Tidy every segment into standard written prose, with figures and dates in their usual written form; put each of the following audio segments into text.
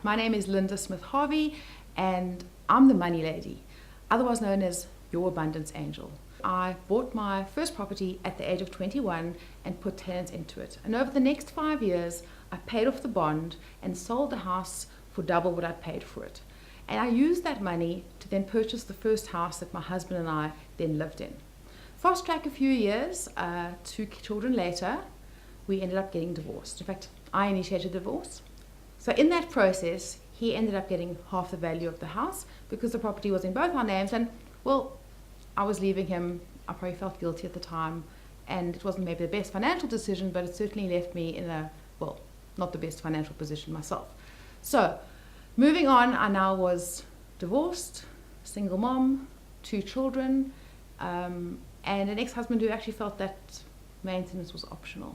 My name is Linda Smith Harvey, and I'm the money lady, otherwise known as your abundance angel. I bought my first property at the age of 21 and put tenants into it. And over the next 5 years, I paid off the bond and sold the house for double what I'd paid for it. And I used that money to then purchase the first house that my husband and I then lived in. Fast track a few years, 2 children later, we ended up getting divorced. In fact, I initiated divorce. So in that process, he ended up getting half the value of the house because the property was in both our names. And well, I was leaving him. I probably felt guilty at the time, and it wasn't maybe the best financial decision, but it certainly left me in a, well, not the best financial position myself. So moving on, I now was divorced, single mom, 2 children, and an ex-husband who actually felt that maintenance was optional.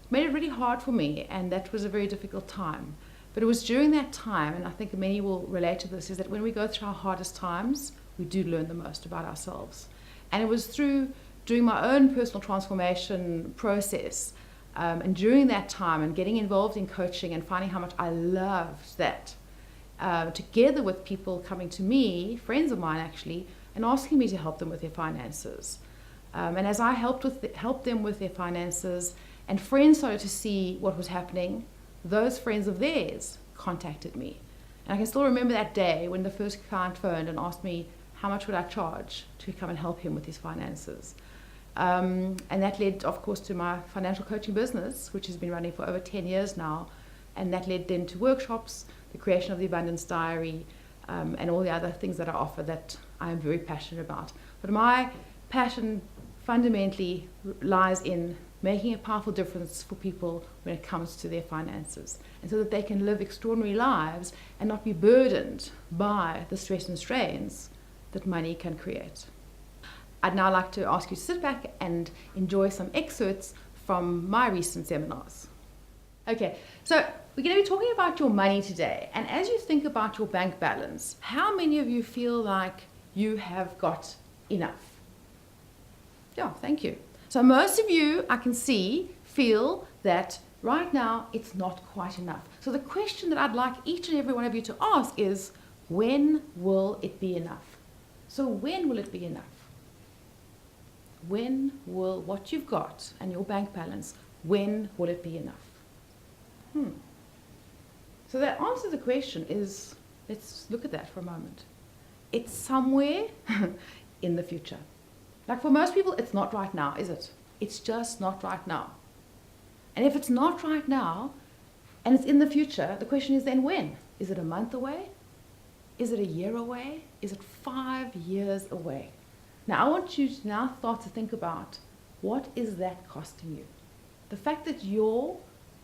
It made it really hard for me, and that was a very difficult time. But it was during that time, and I think many will relate to this, is that when we go through our hardest times, we do learn the most about ourselves. And it was through doing my own personal transformation process, and during that time and getting involved in coaching and finding how much I loved that, together with people coming to me, friends of mine actually, and asking me to help them with their finances. And as I helped them with their finances, and friends started to see what was happening, those friends of theirs contacted me. And I can still remember that day when the first client phoned and asked me how much would I charge to come and help him with his finances. And that led, of course, to my financial coaching business, which has been running for over 10 years now. And that led then to workshops, the creation of the Abundance Diary, and all the other things that I offer that I am very passionate about. But my passion fundamentally lies in making a powerful difference for people when it comes to their finances, and so that they can live extraordinary lives and not be burdened by the stress and strains that money can create. I'd now like to ask you to sit back and enjoy some excerpts from my recent seminars. Okay, so we're going to be talking about your money today, and as you think about your bank balance, how many of you feel like you have got enough? Yeah, thank you. So most of you, I can see, feel that right now it's not quite enough. So the question that I'd like each and every one of you to ask is, when will it be enough? So when will it be enough? When will what you've got and your bank balance, when will it be enough? So the answer to the question is, let's look at that for a moment. It's somewhere in the future. Like for most people, it's not right now, is it? It's just not right now. And if it's not right now, and it's in the future, the question is then when? Is it a month away? Is it a year away? Is it 5 years away? Now I want you to now start to think about, what is that costing you? The fact that your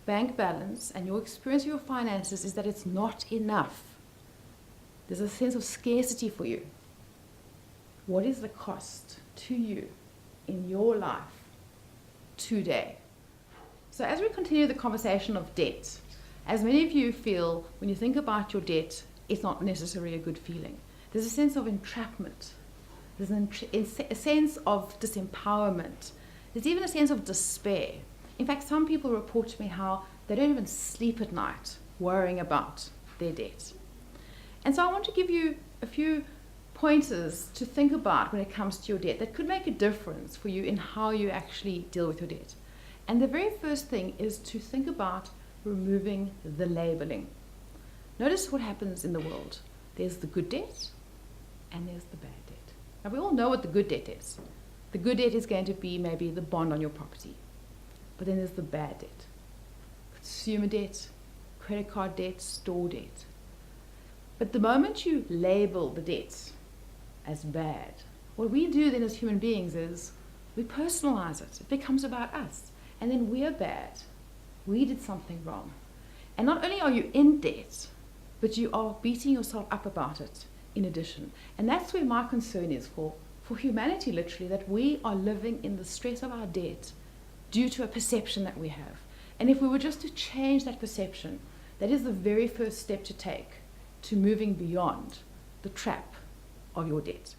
bank balance and your experience of your finances is that it's not enough. There's a sense of scarcity for you. What is the cost to you in your life today? So as we continue the conversation of debt, as many of you feel when you think about your debt, it's not necessarily a good feeling. There's a sense of entrapment. There's a sense of disempowerment. There's even a sense of despair. In fact, some people report to me how they don't even sleep at night worrying about their debt. And so I want to give you a few pointers to think about when it comes to your debt that could make a difference for you in how you actually deal with your debt. And the very first thing is to think about removing the labeling. Notice what happens in the world. There's the good debt and there's the bad debt. Now we all know what the good debt is. The good debt is going to be maybe the bond on your property. But then there's the bad debt. Consumer debt, credit card debt, store debt. But the moment you label the debts as bad, what we do then as human beings is we personalize it. It becomes about us. And then we're bad. We did something wrong. And not only are you in debt, but you are beating yourself up about it in addition. And that's where my concern is for humanity, literally, that we are living in the stress of our debt due to a perception that we have. And if we were just to change that perception, that is the very first step to take to moving beyond the trap of your debt.